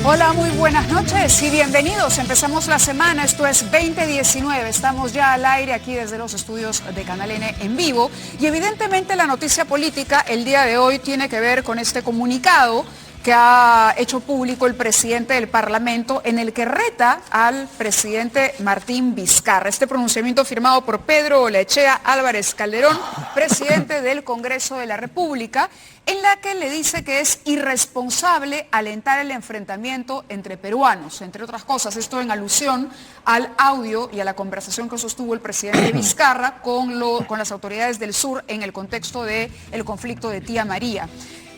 Hola, muy buenas noches y bienvenidos. Empezamos la semana, esto es 2019. Estamos ya al aire aquí desde los estudios de Canal N en vivo. Y evidentemente la noticia política el día de hoy tiene que ver con este comunicado que ha hecho público el presidente del Parlamento en el que reta al presidente Martín Vizcarra. Este pronunciamiento firmado por Pedro Olaechea Álvarez Calderón, presidente del Congreso de la República, en la que le dice que es irresponsable alentar el enfrentamiento entre peruanos, entre otras cosas. Esto en alusión al audio y a la conversación que sostuvo el presidente Vizcarra con las autoridades del sur en el contexto del conflicto de Tía María.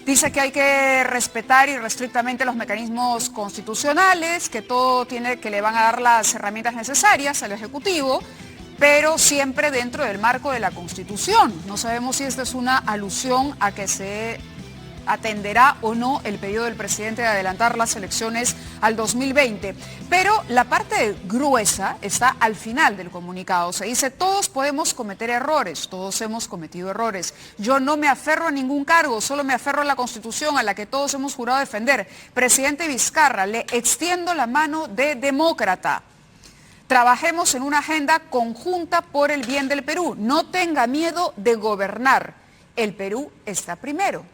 Dice que hay que respetar irrestrictamente los mecanismos constitucionales, que le van a dar las herramientas necesarias al Ejecutivo, pero siempre dentro del marco de la Constitución. No sabemos si esta es una alusión a que se atenderá o no el pedido del presidente de adelantar las elecciones al 2020. Pero la parte gruesa está al final del comunicado. Se dice, todos podemos cometer errores, todos hemos cometido errores. Yo no me aferro a ningún cargo, solo me aferro a la Constitución, a la que todos hemos jurado defender. Presidente Vizcarra, le extiendo la mano de demócrata. Trabajemos en una agenda conjunta por el bien del Perú. No tenga miedo de gobernar. El Perú está primero.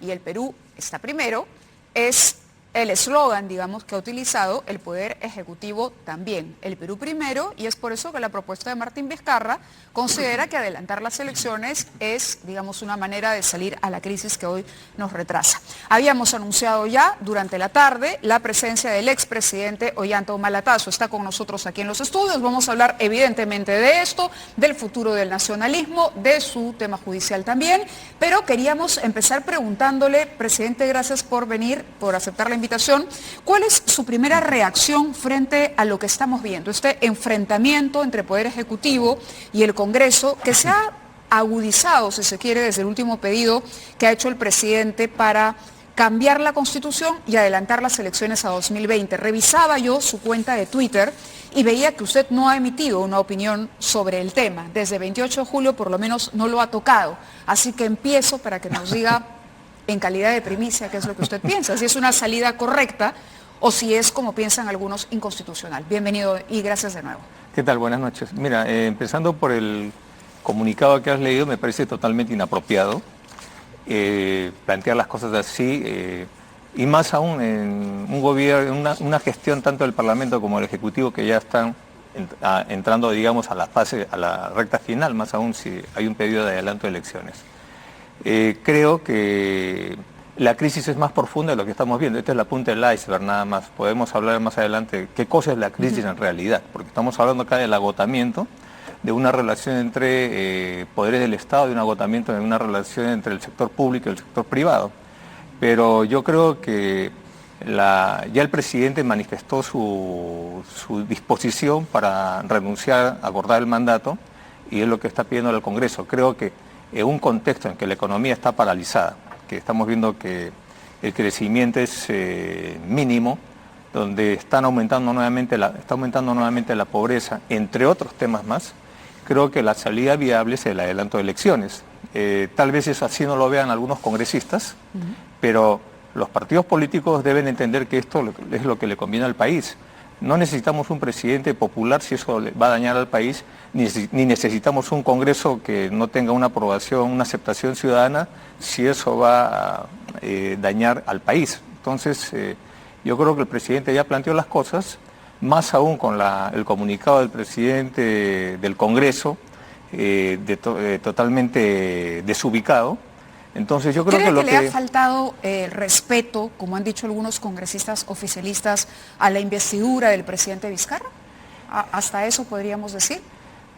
Y el Perú está primero es el eslogan, digamos, que ha utilizado el Poder Ejecutivo también. El Perú primero, y es por eso que la propuesta de Martín Vizcarra considera que adelantar las elecciones es, digamos, una manera de salir a la crisis que hoy nos retrasa. Habíamos anunciado ya durante la tarde la presencia del expresidente Ollanta Humala-Tasso. Está con nosotros aquí en los estudios. Vamos a hablar evidentemente de esto, del futuro del nacionalismo, de su tema judicial también, pero queríamos empezar preguntándole, presidente, gracias por venir, por aceptar la invitación. ¿Cuál es su primera reacción frente a lo que estamos viendo? Este enfrentamiento entre Poder Ejecutivo y el Congreso que se ha agudizado, si se quiere, desde el último pedido que ha hecho el presidente para cambiar la Constitución y adelantar las elecciones a 2020. Revisaba yo su cuenta de Twitter y veía que usted no ha emitido una opinión sobre el tema. Desde 28 de julio por lo menos no lo ha tocado. Así que empiezo para que nos diga en calidad de primicia qué es lo que usted piensa, si es una salida correcta o si es, como piensan algunos, inconstitucional. Bienvenido y gracias de nuevo. ¿Qué tal? Buenas noches. Mira, empezando por el comunicado que has leído, me parece totalmente inapropiado plantear las cosas así, y más aún en un gobierno, una gestión tanto del Parlamento como del Ejecutivo que ya están entrando, digamos, a la recta final, más aún si hay un pedido de adelanto de elecciones. Creo que la crisis es más profunda de lo que estamos viendo. Esta es la punta del iceberg nada más. Podemos hablar más adelante qué cosa es la crisis en realidad, porque estamos hablando acá del agotamiento de una relación entre poderes del Estado, de un agotamiento de una relación entre el sector público y el sector privado. Pero yo creo que ya el presidente manifestó su disposición para renunciar, acordar el mandato, y es lo que está pidiendo al Congreso. Creo que en un contexto en que la economía está paralizada, que estamos viendo que el crecimiento es mínimo, donde está aumentando nuevamente la pobreza, entre otros temas más, creo que la salida viable es el adelanto de elecciones. Tal vez eso así no lo vean algunos congresistas, pero los partidos políticos deben entender que esto es lo que le conviene al país. No necesitamos un presidente popular si eso va a dañar al país, ni necesitamos un Congreso que no tenga una aprobación, una aceptación ciudadana, si eso va a dañar al país. Entonces, yo creo que el presidente ya planteó las cosas, más aún con el comunicado del presidente del Congreso, totalmente desubicado. Entonces yo creo que le ha faltado respeto, como han dicho algunos congresistas oficialistas, a la investidura del presidente Vizcarra. ¿Hasta eso podríamos decir?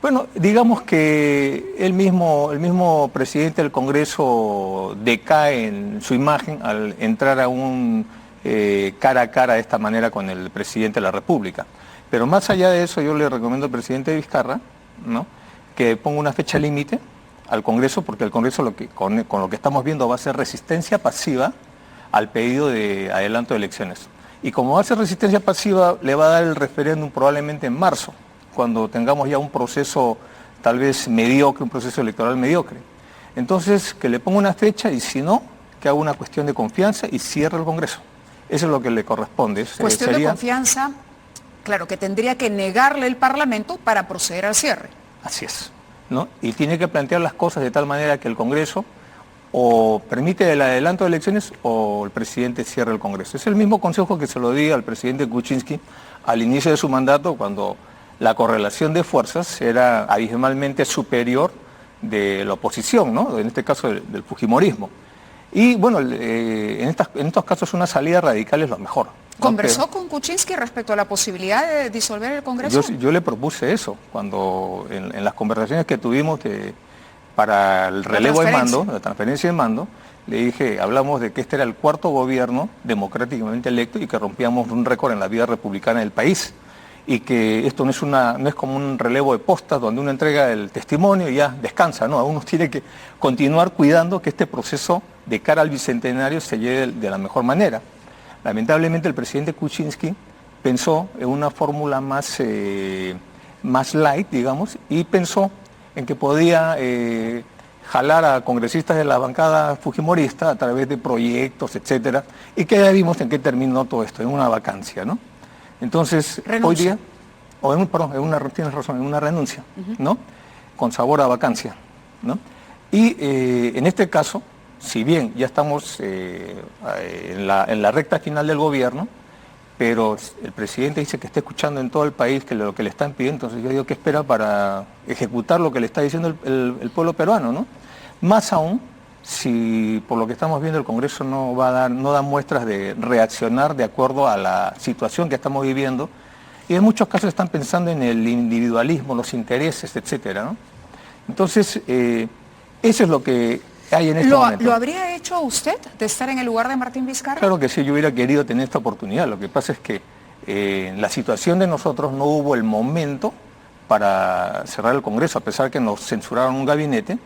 Bueno, digamos que el mismo presidente del Congreso decae en su imagen al entrar a un cara a cara de esta manera con el presidente de la República. Pero más allá de eso, yo le recomiendo al presidente Vizcarra, ¿no?, que ponga una fecha límite al Congreso, porque el Congreso con lo que estamos viendo va a ser resistencia pasiva al pedido de adelanto de elecciones. Y como va a ser resistencia pasiva, le va a dar el referéndum probablemente en marzo, cuando tengamos ya un proceso tal vez mediocre, un proceso electoral mediocre. Entonces, que le ponga una fecha y si no, que haga una cuestión de confianza y cierre el Congreso. Eso es lo que le corresponde. Cuestión de confianza, claro, que tendría que negarle el Parlamento para proceder al cierre. Así es, ¿no? Y tiene que plantear las cosas de tal manera que el Congreso o permite el adelanto de elecciones o el presidente cierra el Congreso. Es el mismo consejo que se lo di al presidente Kuczynski al inicio de su mandato, cuando la correlación de fuerzas era abismalmente superior de la oposición, ¿no? En este caso del fujimorismo. Y bueno, en estos casos una salida radical es lo mejor, ¿no? ¿Conversó con Kuczynski respecto a la posibilidad de disolver el Congreso? Yo le propuse eso, cuando en las conversaciones que tuvimos para el relevo de mando, la transferencia de mando, le dije, hablamos de que este era el cuarto gobierno democráticamente electo y que rompíamos un récord en la vida republicana del país. Y que esto no es como un relevo de postas donde uno entrega el testimonio y ya descansa, ¿no? Uno tiene que continuar cuidando que este proceso de cara al bicentenario se lleve de la mejor manera. Lamentablemente el presidente Kuczynski pensó en una fórmula más light, digamos, y pensó en que podía jalar a congresistas de la bancada fujimorista a través de proyectos, etcétera, y que ya vimos en qué terminó todo esto, en una vacancia, ¿no? Entonces, renuncia. Hoy día, tienes razón, en una renuncia, ¿no? Con sabor a vacancia, ¿no? Y en este caso, si bien ya estamos en la recta final del gobierno, pero el presidente dice que está escuchando en todo el país lo que le están pidiendo, entonces yo digo que espera para ejecutar lo que le está diciendo el pueblo peruano, ¿no? Más aún, si por lo que estamos viendo el Congreso no da muestras de reaccionar de acuerdo a la situación que estamos viviendo, y en muchos casos están pensando en el individualismo, los intereses, etcétera, ¿no? Entonces, eso es lo que hay en este momento. ¿Lo habría hecho usted de estar en el lugar de Martín Vizcarra? Claro que sí, yo hubiera querido tener esta oportunidad. Lo que pasa es que en la situación de nosotros no hubo el momento para cerrar el Congreso, a pesar que nos censuraron un gabinete.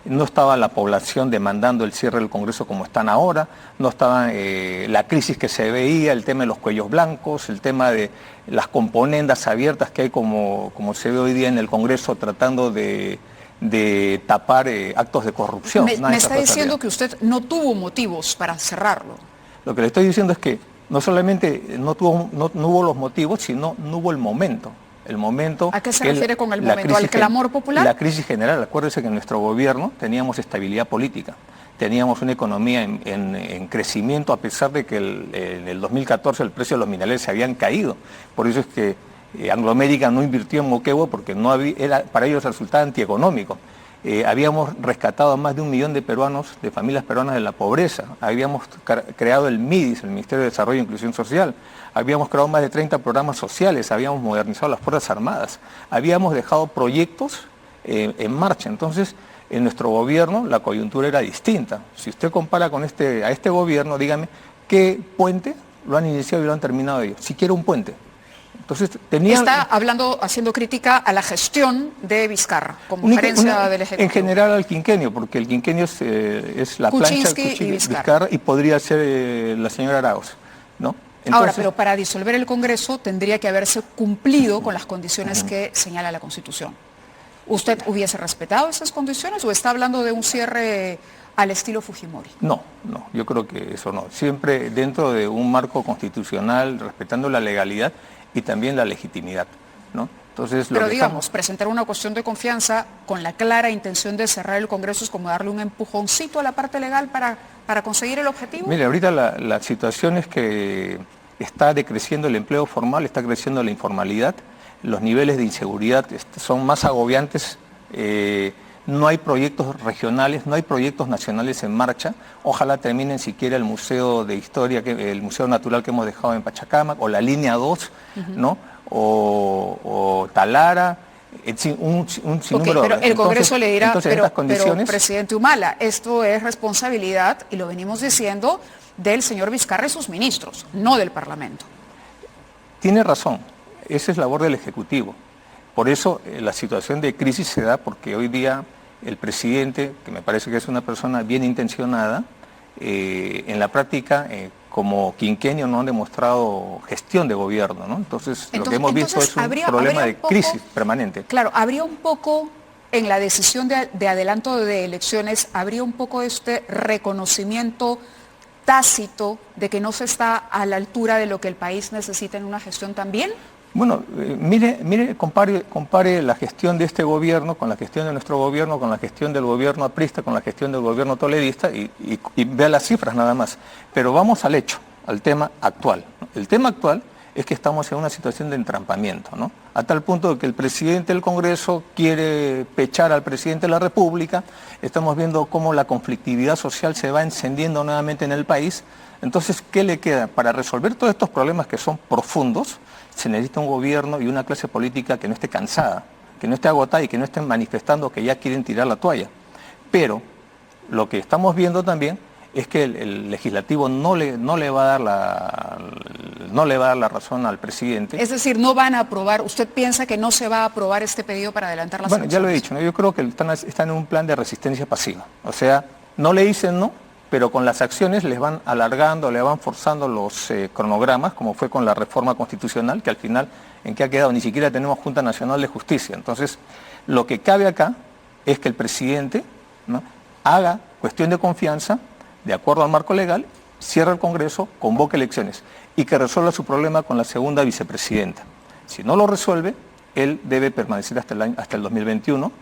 No estaba la población demandando el cierre del Congreso como están ahora, no estaba la crisis que se veía, el tema de los cuellos blancos, el tema de las componendas abiertas que hay como se ve hoy día en el Congreso tratando de tapar actos de corrupción. Me está diciendo que usted no tuvo motivos para cerrarlo. Lo que le estoy diciendo es que no solamente no hubo los motivos, sino no hubo el momento. El momento. ¿A qué se refiere con el momento? ¿Al clamor popular? La crisis general. Acuérdese que en nuestro gobierno teníamos estabilidad política, teníamos una economía en crecimiento, a pesar de que en el 2014 el precio de los minerales se habían caído. Por eso es que Anglo American no invirtió en Moquegua, porque para ellos resultaba antieconómico. Habíamos rescatado a más de 1 millón de peruanos, de familias peruanas de la pobreza. Habíamos creado el MIDIS, el Ministerio de Desarrollo e Inclusión Social. Habíamos creado más de 30 programas sociales, habíamos modernizado las Fuerzas Armadas. Habíamos dejado proyectos en marcha. Entonces, en nuestro gobierno la coyuntura era distinta. Si usted compara con a este gobierno, dígame, ¿qué puente lo han iniciado y lo han terminado ellos? Siquiera un puente. Entonces, está haciendo crítica a la gestión de Vizcarra, como gerencia del Ejecutivo. En general al quinquenio, porque el quinquenio es la plancha Kuczynski y Vizcarra, y podría ser la señora Arauz, ¿no? Entonces, ahora, pero para disolver el Congreso tendría que haberse cumplido con las condiciones que señala la Constitución. ¿Usted hubiese respetado esas condiciones o está hablando de un cierre al estilo Fujimori? No, yo creo que eso no. Siempre dentro de un marco constitucional, respetando la legalidad y también la legitimidad, ¿no? Entonces, pero digamos, presentar una cuestión de confianza con la clara intención de cerrar el Congreso es como darle un empujoncito a la parte legal para conseguir el objetivo. Mire, ahorita la situación es que está decreciendo el empleo formal, está creciendo la informalidad, los niveles de inseguridad son más agobiantes, no hay proyectos regionales, no hay proyectos nacionales en marcha. Ojalá terminen siquiera el Museo de Historia, el Museo Natural que hemos dejado en Pachacamac, o la Línea 2, ¿no? O Talara, un sinnúmero. Pero el Congreso le dirá, pero presidente Humala, esto es responsabilidad, y lo venimos diciendo, del señor Vizcarra y sus ministros, no del Parlamento. Tiene razón, esa es labor del Ejecutivo. Por eso la situación de crisis se da porque hoy día el presidente, que me parece que es una persona bien intencionada, en la práctica como quinquenio no han demostrado gestión de gobierno, ¿no? Entonces lo que hemos visto es un problema de crisis permanente. Claro, habría un poco en la decisión de adelanto de elecciones, habría un poco de este reconocimiento tácito de que no se está a la altura de lo que el país necesita en una gestión también? Bueno, mire, compare la gestión de este gobierno con la gestión de nuestro gobierno, con la gestión del gobierno aprista, con la gestión del gobierno toledista y vea las cifras nada más. Pero vamos al hecho, al tema actual, ¿no? El tema actual es que estamos en una situación de entrampamiento, ¿no? A tal punto de que el presidente del Congreso quiere pechar al presidente de la República, estamos viendo cómo la conflictividad social se va encendiendo nuevamente en el país. Entonces, ¿qué le queda? Para resolver todos estos problemas que son profundos, se necesita un gobierno y una clase política que no esté cansada, que no esté agotada y que no estén manifestando que ya quieren tirar la toalla. Pero lo que estamos viendo también es que el legislativo no le va a dar la razón al presidente. Es decir, no van a aprobar, ¿usted piensa que no se va a aprobar este pedido para adelantar las elecciones? Bueno, ya lo he dicho, ¿no? Yo creo que están en un plan de resistencia pasiva. O sea, no le dicen no, pero con las acciones les van alargando, le van forzando los cronogramas, como fue con la reforma constitucional, que al final, ¿en qué ha quedado? Ni siquiera tenemos Junta Nacional de Justicia. Entonces, lo que cabe acá es que el presidente, ¿no?, haga cuestión de confianza, de acuerdo al marco legal, cierre el Congreso, convoque elecciones y que resuelva su problema con la segunda vicepresidenta. Si no lo resuelve, él debe permanecer hasta el 2021,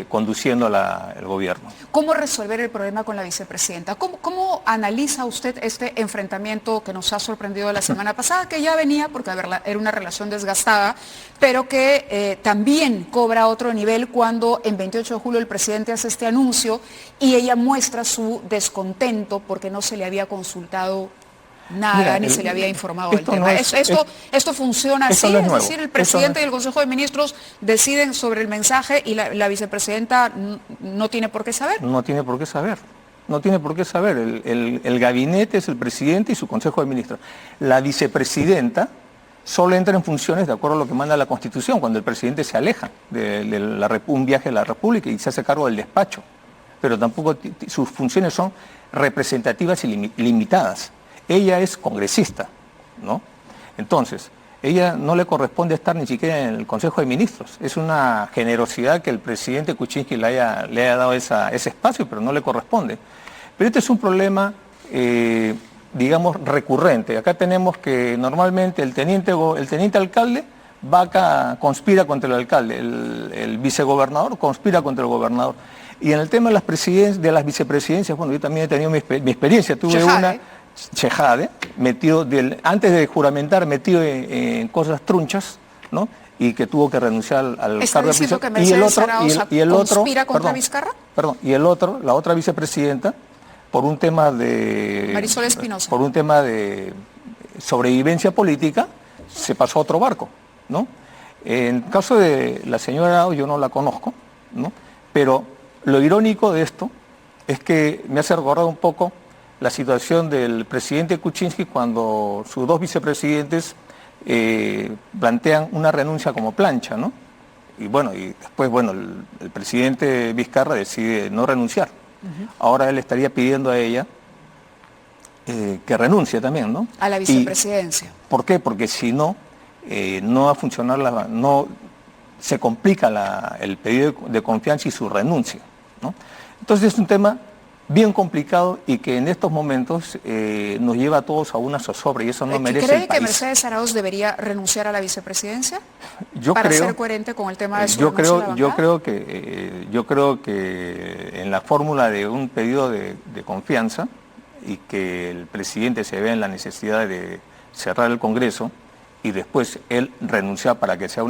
conduciendo el gobierno. ¿Cómo resolver el problema con la vicepresidenta? ¿Cómo analiza usted este enfrentamiento que nos ha sorprendido la semana pasada, que ya venía porque era una relación desgastada, pero que también cobra otro nivel cuando en 28 de julio el presidente hace este anuncio y ella muestra su descontento porque no se le había consultado nada, mira, ni se le había informado del tema? Esto funciona así, es decir, el presidente y el Consejo de Ministros deciden sobre el mensaje y la vicepresidenta no tiene por qué saber. No tiene por qué saber. No tiene por qué saber. El gabinete es el presidente y su Consejo de Ministros. La vicepresidenta solo entra en funciones de acuerdo a lo que manda la Constitución, cuando el presidente se aleja de un viaje a la República y se hace cargo del despacho. Pero tampoco sus funciones son representativas y limitadas. Ella es congresista, ¿no? Entonces, ella no le corresponde estar ni siquiera en el Consejo de Ministros. Es una generosidad que el presidente Kuczynski le haya dado ese espacio, pero no le corresponde. Pero este es un problema, digamos, recurrente. Acá tenemos que normalmente el teniente alcalde va acá, conspira contra el alcalde, el vicegobernador conspira contra el gobernador. Y en el tema de las vicepresidencias, bueno, yo también he tenido mi experiencia, tuve una... Chejade, antes de juramentar, metido en cosas trunchas, ¿no? Y que tuvo que renunciar al cargo de vicepresidenta. Y el otro, conspira contra Vizcarra. Perdón, y la otra vicepresidenta, por un tema de... Marisol Espinosa. Por un tema de sobrevivencia política, se pasó a otro barco, ¿no? En caso de la señora Arauz, yo no la conozco, ¿no? Pero lo irónico de esto es que me hace recordar un poco la situación del presidente Kuczynski cuando sus dos vicepresidentes plantean una renuncia como plancha, ¿no? Y después, el presidente Vizcarra decide no renunciar. Ahora él estaría pidiendo a ella que renuncie también, ¿no? A la vicepresidencia. ¿Por qué? Porque si no, no va a funcionar, se complica el pedido de confianza y su renuncia, ¿no? Entonces es un tema bien complicado y que en estos momentos nos lleva a todos a una zozobra y eso no merece el país. ¿Cree que Mercedes Arauz debería renunciar a la vicepresidencia para ser coherente con el tema de su renuncia a la bancada? Yo creo que en la fórmula de un pedido de confianza y que el presidente se vea en la necesidad de cerrar el Congreso y después él renunciar para que sea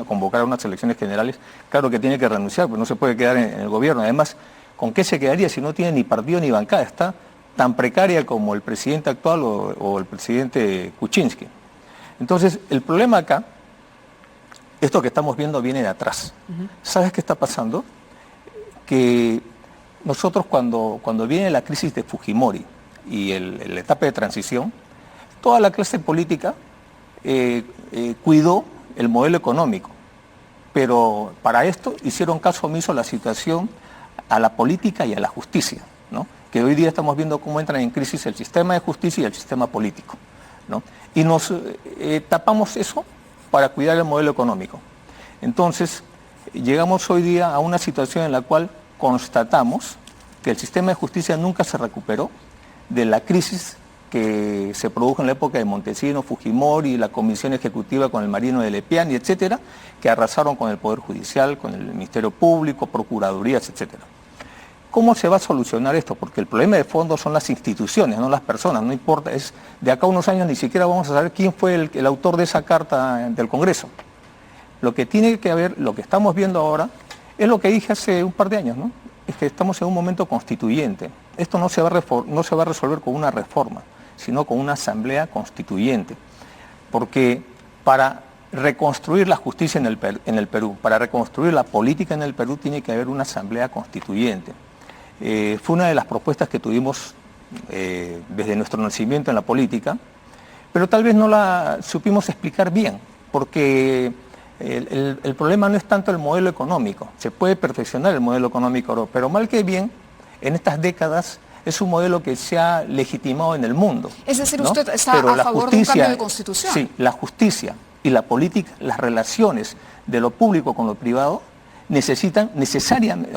convocar a unas elecciones generales, claro que tiene que renunciar, pues no se puede quedar en el gobierno. Además, ¿con qué se quedaría si no tiene ni partido ni bancada? Está tan precaria como el presidente actual o el presidente Kuczynski. Entonces, el problema acá, esto que estamos viendo viene de atrás. ¿Sabes qué está pasando? Que nosotros cuando viene la crisis de Fujimori y la etapa de transición, toda la clase política cuidó el modelo económico, pero para esto hicieron caso omiso a la situación, a la política y a la justicia, ¿no? Que hoy día estamos viendo cómo entran en crisis el sistema de justicia y el sistema político, ¿no? Y nos tapamos eso para cuidar el modelo económico. Entonces, llegamos hoy día a una situación en la cual constatamos que el sistema de justicia nunca se recuperó, de la crisis que se produjo en la época de Montesinos, Fujimori, la Comisión Ejecutiva con el Marino de Lepiani, etcétera, que arrasaron con el Poder Judicial, con el Ministerio Público, Procuradurías, etcétera. ¿Cómo se va a solucionar esto? Porque el problema de fondo son las instituciones, no las personas, no importa, es de acá a unos años ni siquiera vamos a saber quién fue el autor de esa carta del Congreso. Lo que tiene que haber, lo que estamos viendo ahora, es lo que dije hace un par de años, ¿no? Es que estamos en un momento constituyente. Esto no se va a resolver con una reforma, sino con una asamblea constituyente. Porque para reconstruir la justicia en el Perú, para reconstruir la política en el Perú, tiene que haber una asamblea constituyente. Fue una de las propuestas que tuvimos desde nuestro nacimiento en la política, pero tal vez no la supimos explicar bien, porque el problema no es tanto el modelo económico. Se puede perfeccionar el modelo económico, pero mal que bien, en estas décadas es un modelo que se ha legitimado en el mundo. Es decir, ¿no? usted está pero a favor de un cambio de constitución. Sí, la justicia y la política, las relaciones de lo público con lo privado necesitan necesariamente,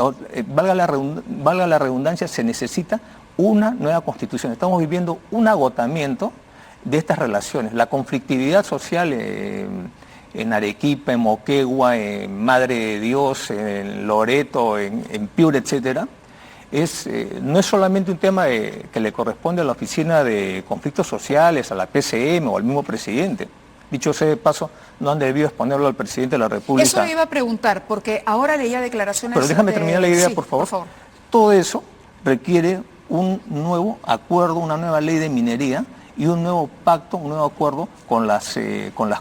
valga la redundancia, se necesita una nueva constitución. Estamos viviendo un agotamiento de estas relaciones. La conflictividad social en Arequipa, en Moquegua, en Madre de Dios, en Loreto, en Piura, etcétera, no es solamente un tema que le corresponde a la Oficina de Conflictos Sociales, a la PCM o al mismo presidente. Dicho sea de paso, no han debido exponerlo al presidente de la República. Eso le iba a preguntar, porque ahora leía declaraciones... Pero déjame terminar la idea, sí, por favor. Todo eso requiere un nuevo acuerdo, una nueva ley de minería y un nuevo pacto, un nuevo acuerdo con las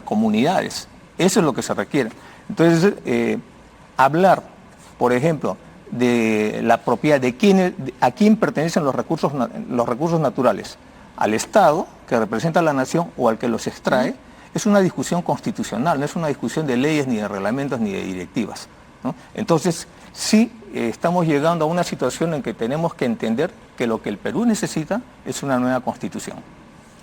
comunidades. Eso es lo que se requiere. Entonces, hablar, por ejemplo, de la propiedad, a quién pertenecen los recursos naturales, al Estado, que representa a la nación, o al que los extrae, es una discusión constitucional, no es una discusión de leyes, ni de reglamentos, ni de directivas, ¿no? Entonces, sí estamos llegando a una situación en que tenemos que entender que lo que el Perú necesita es una nueva constitución.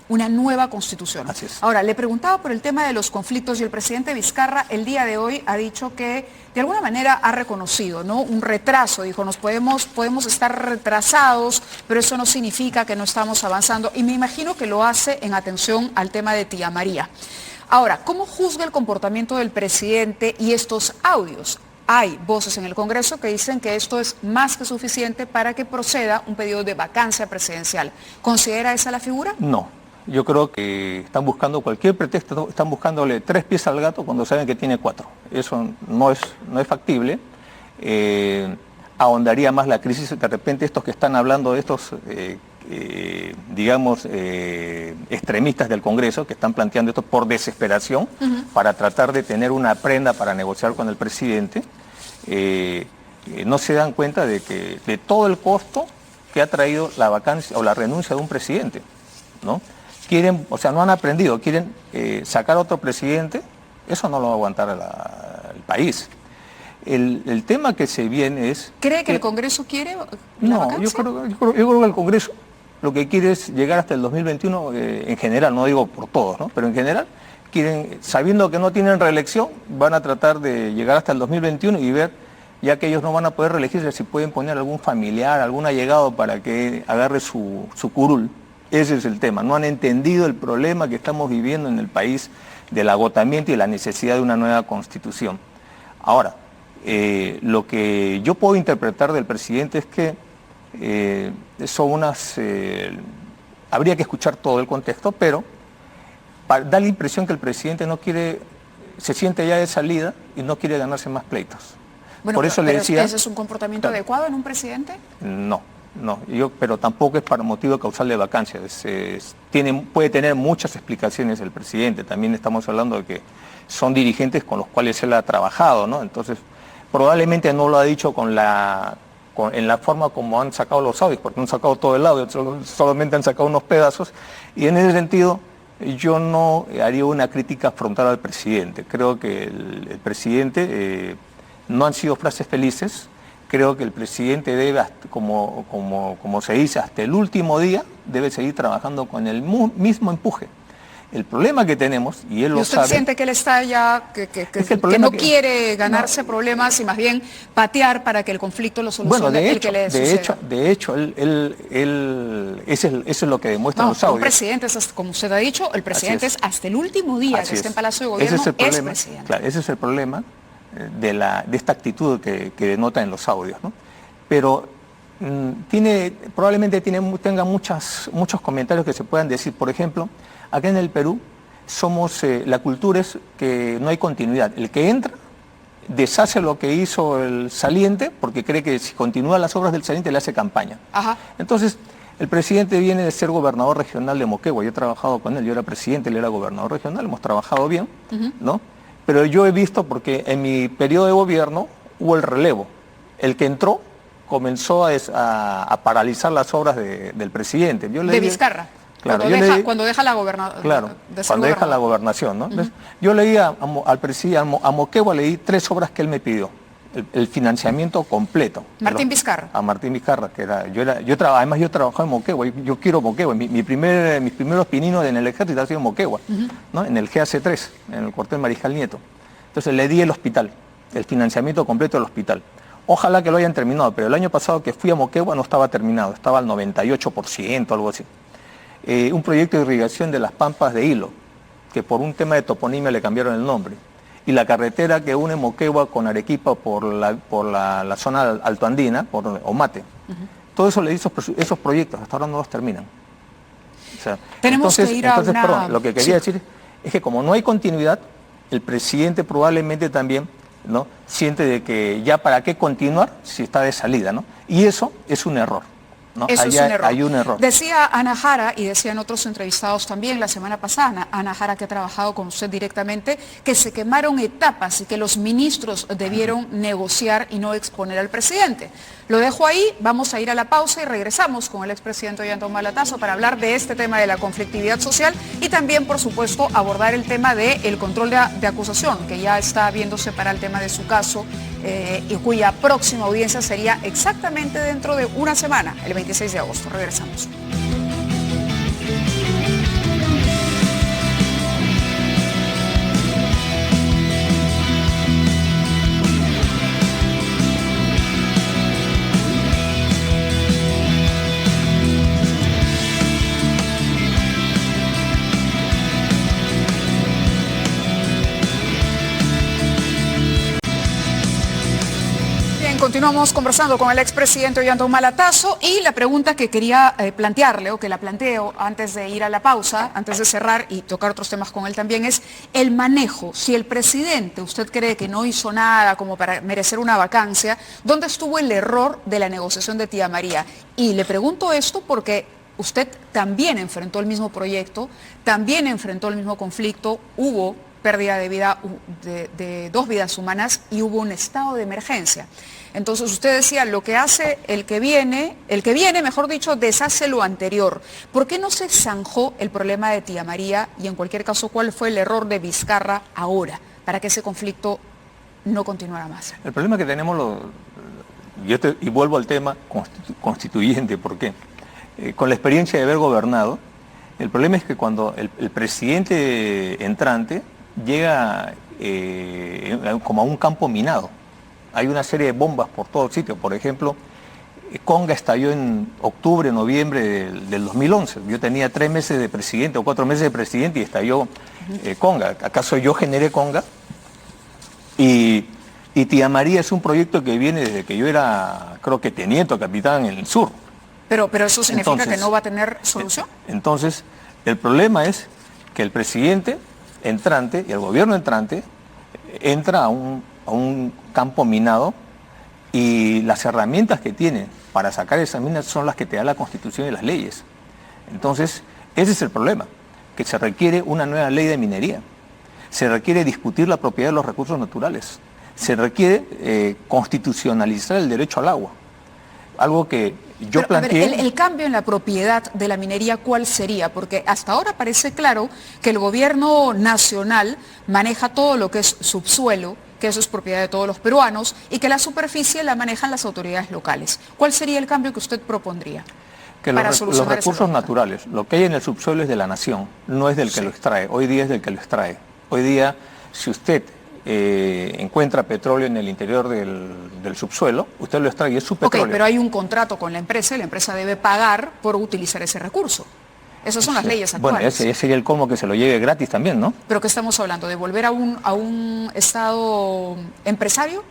Una nueva constitución. Así es. Ahora, le preguntaba por el tema de los conflictos y el presidente Vizcarra el día de hoy ha dicho que de alguna manera ha reconocido, ¿no?, un retraso. Dijo, podemos estar retrasados, pero eso no significa que no estamos avanzando. Y me imagino que lo hace en atención al tema de Tía María. Ahora, ¿cómo juzga el comportamiento del presidente y estos audios? Hay voces en el Congreso que dicen que esto es más que suficiente para que proceda un pedido de vacancia presidencial. ¿Considera esa la figura? No. Yo creo que están buscando cualquier pretexto, están buscándole 3 pies al gato cuando saben que tiene 4. Eso no es factible. Ahondaría más la crisis. De repente estos que están hablando de estos, extremistas del Congreso, que están planteando esto por desesperación, para tratar de tener una prenda para negociar con el presidente, no se dan cuenta de todo el costo que ha traído la vacancia o la renuncia de un presidente, ¿no? Quieren, o sea, no han aprendido, quieren sacar a otro presidente, eso no lo va a aguantar el país. El tema que se viene es... ¿Cree que el Congreso quiere la No, vacancia? yo creo que el Congreso lo que quiere es llegar hasta el 2021, en general, no digo por todos, ¿no?, pero en general, quieren, sabiendo que no tienen reelección, van a tratar de llegar hasta el 2021 y ver, ya que ellos no van a poder reelegirse, si pueden poner algún familiar, algún allegado para que agarre su curul. Ese es el tema. No han entendido el problema que estamos viviendo en el país del agotamiento y la necesidad de una nueva constitución. Ahora, lo que yo puedo interpretar del presidente es que habría que escuchar todo el contexto, pero da la impresión que el presidente no quiere, se siente ya de salida y no quiere ganarse más pleitos. Bueno, por eso le decía... ¿Ese es un comportamiento adecuado en un presidente? No, pero tampoco es para motivo causal de vacancia. Puede tener muchas explicaciones el presidente. También estamos hablando de que son dirigentes con los cuales él ha trabajado, ¿no? Entonces, probablemente no lo ha dicho en la forma como han sacado los audios, porque no han sacado todo el audio, solamente han sacado unos pedazos. Y en ese sentido, yo no haría una crítica frontal al presidente. Creo que el presidente no han sido frases felices. Creo que el presidente debe, como se dice, hasta el último día, debe seguir trabajando con el mismo empuje. El problema que tenemos, y él ¿Y lo usted sabe... siente que él está ya, que no quiere ganarse problemas y más bien patear para que el conflicto lo solucione Bueno, el que le suceda? de hecho, eso es lo que demuestran los audios. Un presidente, como usted ha dicho, el presidente es hasta el último día que esté en Palacio de Gobierno, ese es el problema, presidente. claro, ese es el problema de esta actitud que denota en los audios, ¿no? Pero probablemente tenga muchos comentarios que se puedan decir. Por ejemplo, acá en el Perú la cultura es que no hay continuidad. El que entra deshace lo que hizo el saliente porque cree que si continúan las obras del saliente le hace campaña. Ajá. Entonces, el presidente viene de ser gobernador regional de Moquegua. Yo he trabajado con él, yo era presidente, él era gobernador regional, hemos trabajado bien, ¿no? Pero yo he visto, porque en mi periodo de gobierno hubo el relevo. El que entró comenzó a paralizar las obras del presidente. De Vizcarra. Claro, cuando deja la gobernación. Claro, cuando deja la gobernación, ¿no? Entonces, yo leí al presidente, a Moquegua, leí 3 obras que él me pidió. El financiamiento completo. Martín Vizcarra. A Martín Vizcarra, que era, además yo trabajaba en Moquegua, yo quiero Moquegua, mis primeros pininos en el ejército han sido en Moquegua, ¿no? En el GAC-3, en el cuartel Mariscal Nieto. Entonces le di el hospital, el financiamiento completo del hospital. Ojalá que lo hayan terminado, pero el año pasado que fui a Moquegua no estaba terminado, estaba al 98%, algo así. Un proyecto de irrigación de las Pampas de Hilo, que por un tema de toponimia le cambiaron el nombre. Y la carretera que une Moquegua con Arequipa por la zona altoandina, por Omate. Todo eso le hizo esos proyectos, hasta ahora no los terminan. O sea, tenemos que ir a una... Perdón, lo que quería decir es que como no hay continuidad, el presidente probablemente también, ¿no?, siente de que ya para qué continuar si está de salida, ¿no? Y eso es un error. ¿No? Eso es un error. Hay un error. Decía Ana Jara, y decían otros entrevistados también la semana pasada, Ana Jara, que ha trabajado con usted directamente, que se quemaron etapas y que los ministros debieron negociar y no exponer al presidente. Lo dejo ahí, vamos a ir a la pausa y regresamos con el expresidente Ollanta Humala Tasso para hablar de este tema de la conflictividad social y también, por supuesto, abordar el tema del control de acusación, que ya está viéndose para el tema de su caso y cuya próxima audiencia sería exactamente dentro de una semana, el 26 de agosto. Regresamos. Continuamos conversando con el expresidente Ollanta Humala Tasso y la pregunta que quería plantearle, o que la planteo antes de ir a la pausa, antes de cerrar y tocar otros temas con él también, es el manejo. Si el presidente, usted cree que no hizo nada como para merecer una vacancia, ¿dónde estuvo el error de la negociación de Tía María? Y le pregunto esto porque usted también enfrentó el mismo proyecto, también enfrentó el mismo conflicto, hubo pérdida de vida de 2 vidas humanas y hubo un estado de emergencia. Entonces usted decía, lo que hace el que viene, mejor dicho, deshace lo anterior. ¿Por qué no se zanjó el problema de Tía María y en cualquier caso cuál fue el error de Vizcarra ahora para que ese conflicto no continuara más? El problema que tenemos, y vuelvo al tema constituyente, ¿por qué? Con la experiencia de haber gobernado, el problema es que cuando el presidente entrante llega como a un campo minado, hay una serie de bombas por todos sitios. Por ejemplo, Conga estalló en octubre, noviembre del 2011. Yo tenía 3 meses de presidente o 4 meses de presidente y estalló Conga. ¿Acaso yo generé Conga? Y Tía María es un proyecto que viene desde que yo era, creo que teniente o capitán en el sur. Pero eso significa que no va a tener solución. Entonces, el problema es que el presidente entrante y el gobierno entrante entra a un campo minado y las herramientas que tiene para sacar esas minas son las que te da la Constitución y las leyes. Entonces, ese es el problema, que se requiere una nueva ley de minería, se requiere discutir la propiedad de los recursos naturales, se requiere constitucionalizar el derecho al agua, algo que yo planteé... A ver, el cambio en la propiedad de la minería, ¿cuál sería? Porque hasta ahora parece claro que el gobierno nacional maneja todo lo que es subsuelo, que eso es propiedad de todos los peruanos, y que la superficie la manejan las autoridades locales. ¿Cuál sería el cambio que usted propondría? Que para los solucionar ese recursos problema? naturales, lo que hay en el subsuelo es de la nación, no es del que Sí. lo extrae. Hoy día es del que lo extrae. Hoy día, si usted encuentra petróleo en el interior del subsuelo, usted lo extrae y es su petróleo. Ok, pero hay un contrato con la empresa y la empresa debe pagar por utilizar ese recurso. Esas son las leyes Bueno, actuales. ese sería el colmo, que se lo lleve gratis también, ¿no? ¿Pero qué estamos hablando? ¿De volver a un Estado empresario?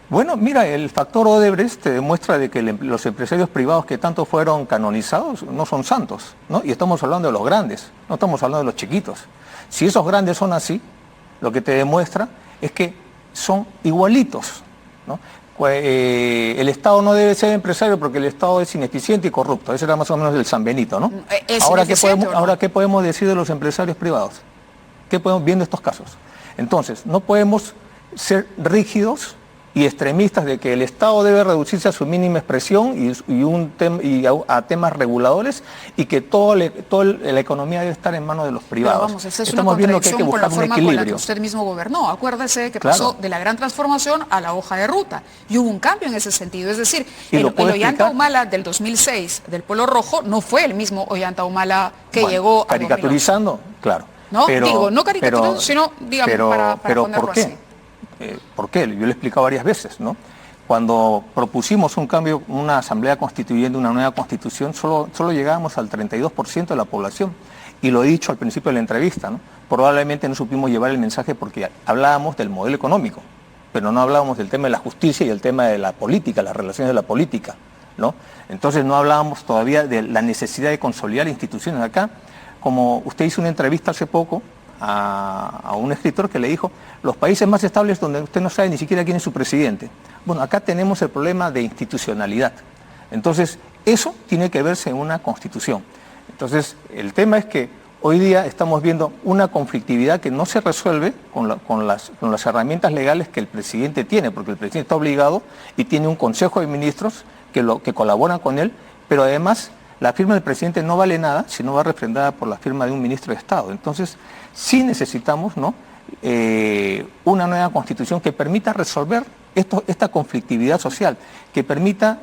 Bueno, mira, el factor Odebrecht te demuestra de que los empresarios privados que tanto fueron canonizados no son santos, ¿no? Y estamos hablando de los grandes, no estamos hablando de los chiquitos. Si esos grandes son así, lo que te demuestra es que son igualitos, ¿no? El Estado no debe ser empresario porque el Estado es ineficiente y corrupto. Ese era más o menos el San Benito, ¿no? ¿Es Ahora, ineficiente o no? ahora, ¿qué podemos decir de los empresarios privados? ¿Qué podemos viendo estos casos? Entonces, no podemos ser rígidos y extremistas de que el Estado debe reducirse a su mínima expresión y a temas reguladores, y que toda la economía debe estar en manos de los privados. Pero vamos, esa es Estamos una viendo que hay que contradicción con la buscar un forma con la que equilibrio. usted mismo gobernó. Acuérdese que Claro. pasó de la gran transformación a la hoja de ruta. Y hubo un cambio en ese sentido. Es decir, ¿Y lo el puede Ollanta explicar? Humala del 2006, del Polo Rojo, no fue el mismo Ollanta Humala que Bueno, llegó a caricaturizando, claro. ¿No? Digo, no caricaturizando, sino, digamos, para ponerlo ¿por qué? así. ¿Por qué? Yo lo he explicado varias veces, ¿no? Cuando propusimos un cambio, una asamblea constituyente, una nueva constitución, solo llegábamos al 32% de la población. Y lo he dicho al principio de la entrevista, ¿no? Probablemente no supimos llevar el mensaje porque hablábamos del modelo económico, pero no hablábamos del tema de la justicia y el tema de la política, las relaciones de la política, ¿no? Entonces no hablábamos todavía de la necesidad de consolidar instituciones acá. Como usted hizo una entrevista hace poco a un escritor que le dijo, los países más estables donde usted no sabe ni siquiera quién es su presidente. Bueno, acá tenemos el problema de institucionalidad. Entonces, eso tiene que verse en una constitución. Entonces, el tema es que hoy día estamos viendo una conflictividad que no se resuelve con las herramientas legales que el presidente tiene, porque el presidente está obligado y tiene un consejo de ministros que colaboran con él, pero además la firma del presidente no vale nada si no va refrendada por la firma de un ministro de Estado. Entonces, sí necesitamos, ¿no?, una nueva constitución que permita resolver esta conflictividad social, que permita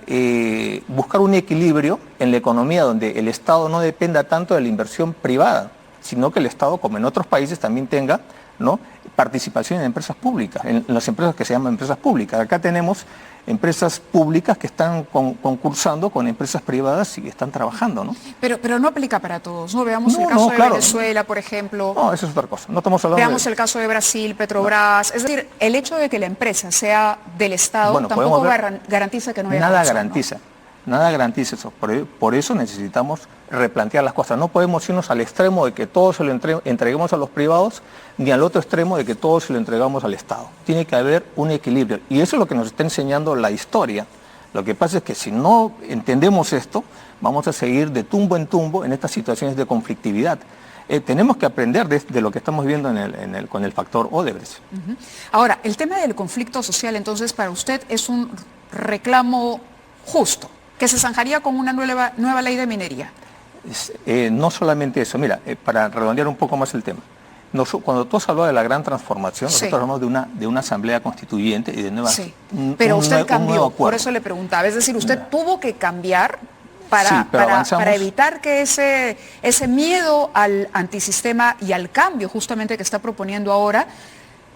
buscar un equilibrio en la economía donde el Estado no dependa tanto de la inversión privada, sino que el Estado, como en otros países, también tenga, ¿no?, participación en empresas públicas, en las empresas que se llaman empresas públicas. Acá tenemos empresas públicas que están concursando con empresas privadas y están trabajando, ¿no? Pero no aplica para todos, ¿no? Veamos el caso de Venezuela, por ejemplo. No, eso es otra cosa. No estamos hablando Veamos el caso de Brasil, Petrobras. Es decir, el hecho de que la empresa sea del Estado, bueno, tampoco garantiza que no haya nada corrupción, garantiza. ¿no? Nada garantiza eso. Por eso necesitamos replantear las cosas. No podemos irnos al extremo de que todo se lo entreguemos a los privados, ni al otro extremo de que todo se lo entregamos al Estado. Tiene que haber un equilibrio. Y eso es lo que nos está enseñando la historia. Lo que pasa es que si no entendemos esto, vamos a seguir de tumbo en tumbo en estas situaciones de conflictividad. Tenemos que aprender de lo que estamos viendo con el factor Odebrecht. Ahora, el tema del conflicto social, entonces, para usted es un reclamo justo, que se zanjaría con una nueva ley de minería. No solamente eso, mira, para redondear un poco más el tema. Cuando tú has hablado de la gran transformación, Sí. nosotros hablamos de una asamblea constituyente y de nuevas... Sí, pero usted cambió, por acuerdo. eso le preguntaba. Es decir, usted tuvo que cambiar Sí, pero para avanzamos. evitar que ese miedo al antisistema y al cambio justamente que está proponiendo ahora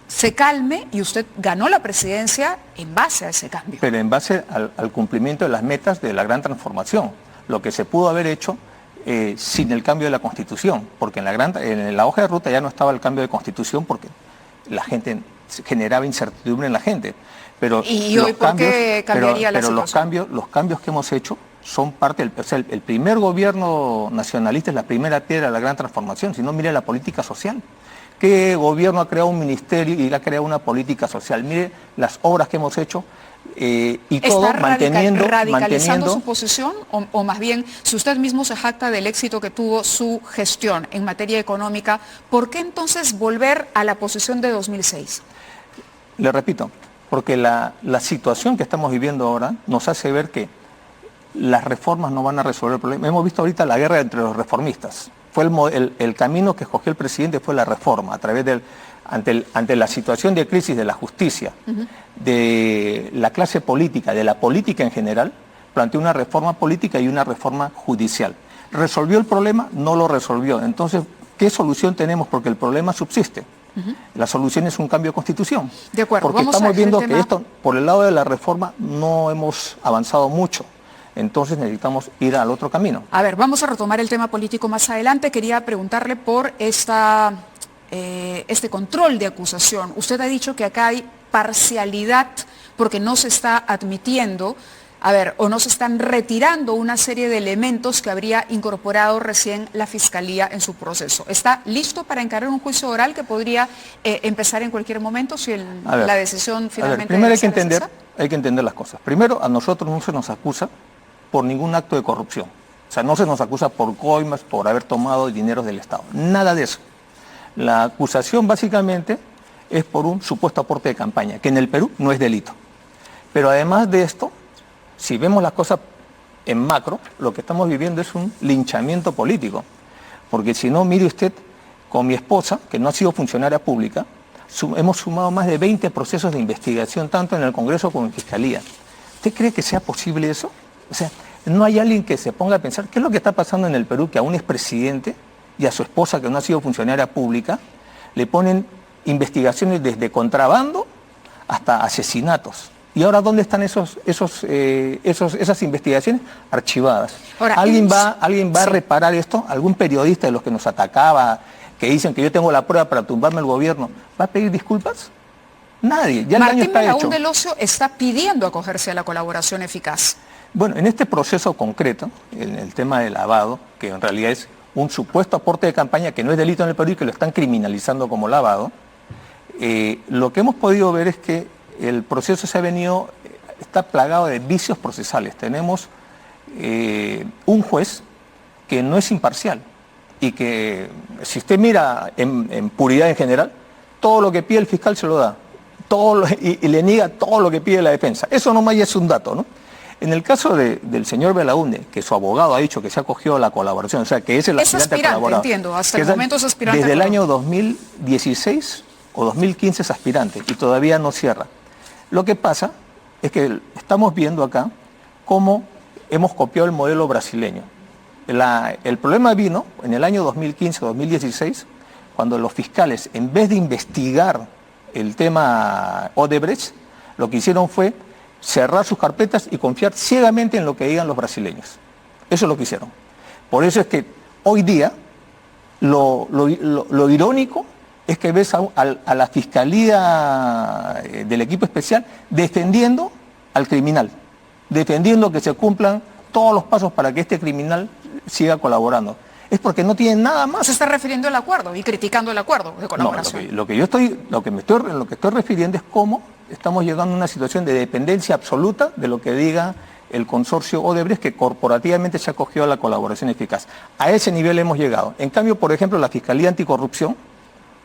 se calme, y usted ganó la presidencia en base a ese cambio. Pero en base al cumplimiento de las metas de la gran transformación, lo que se pudo haber hecho sin el cambio de la Constitución, porque en la hoja de ruta ya no estaba el cambio de Constitución porque la gente generaba incertidumbre en la gente. Pero ¿Y hoy por qué cambiaría la situación? Pero los cambios que hemos hecho son parte del... O sea, el primer gobierno nacionalista es la primera piedra de la gran transformación. Si no, mire la política social. ¿Qué gobierno ha creado un ministerio y ha creado una política social? Mire las obras que hemos hecho y todo radicalizando su posición, o más bien, si usted mismo se jacta del éxito que tuvo su gestión en materia económica, ¿por qué entonces volver a la posición de 2006? Le repito, porque la situación que estamos viviendo ahora nos hace ver que las reformas no van a resolver el problema. Hemos visto ahorita la guerra entre los reformistas. El camino que escogió el presidente fue la reforma, a través ante la situación de crisis de la justicia, de la clase política, de la política en general, planteó una reforma política y una reforma judicial. ¿Resolvió el problema? No lo resolvió. Entonces, ¿qué solución tenemos? Porque el problema subsiste. La solución es un cambio de constitución. De acuerdo. Porque estamos viendo que esto, por el lado de la reforma, no hemos avanzado mucho. Entonces necesitamos ir al otro camino. A ver, vamos a retomar el tema político más adelante. Quería preguntarle por este control de acusación. Usted ha dicho que acá hay parcialidad porque no se está admitiendo, o no se están retirando una serie de elementos que habría incorporado recién la Fiscalía en su proceso. ¿Está listo para encarar un juicio oral que podría empezar en cualquier momento si la decisión finalmente... Primero hay que entender las cosas. Primero, a nosotros no se nos acusa por ningún acto de corrupción. O sea, no se nos acusa por coimas, por haber tomado dinero del Estado. Nada de eso. La acusación básicamente es por un supuesto aporte de campaña, que en el Perú no es delito. Pero además de esto, si vemos las cosas en macro, lo que estamos viviendo es un linchamiento político. Porque si no, mire usted, con mi esposa, que no ha sido funcionaria pública, hemos sumado más de 20 procesos de investigación, tanto en el Congreso como en Fiscalía. ¿Usted cree que sea posible eso? O sea, no hay alguien que se ponga a pensar qué es lo que está pasando en el Perú, que a un expresidente y a su esposa, que no ha sido funcionaria pública, le ponen investigaciones desde contrabando hasta asesinatos. ¿Y ahora dónde están esas investigaciones? Archivadas. Ahora, ¿Alguien va a reparar esto? ¿Algún periodista de los que nos atacaba, que dicen que yo tengo la prueba para tumbarme el gobierno, va a pedir disculpas? Nadie. Ya el daño está hecho. Martín Belaúnde Locio está pidiendo acogerse a la colaboración eficaz. Bueno, en este proceso concreto, en el tema del lavado, que en realidad es un supuesto aporte de campaña que no es delito en el Perú y que lo están criminalizando como lavado, lo que hemos podido ver es que el proceso está plagado de vicios procesales. Tenemos un juez que no es imparcial y que, si usted mira en puridad en general, todo lo que pide el fiscal se lo da, y le niega todo lo que pide la defensa. Eso nomás ya es un dato, ¿no? En el caso del señor Belaúnde, que su abogado ha dicho que se ha acogido a la colaboración, o sea, que es el aspirante colaborador. Entiendo, hasta el momento es aspirante. Desde el año 2016 o 2015 es aspirante y todavía no cierra. Lo que pasa es que estamos viendo acá cómo hemos copiado el modelo brasileño. El problema vino en el año 2015-2016, cuando los fiscales, en vez de investigar el tema Odebrecht, lo que hicieron fue cerrar sus carpetas y confiar ciegamente en lo que digan los brasileños. Eso es lo que hicieron. Por eso es que hoy día lo irónico es que ves a la Fiscalía del equipo especial defendiendo al criminal, defendiendo que se cumplan todos los pasos para que este criminal siga colaborando. Es porque no tienen nada más. Se está refiriendo al acuerdo y criticando el acuerdo de colaboración. No, lo que estoy refiriendo es cómo estamos llegando a una situación de dependencia absoluta de lo que diga el consorcio Odebrecht, que corporativamente se acogió a la colaboración eficaz. A ese nivel hemos llegado. En cambio, por ejemplo, la Fiscalía Anticorrupción,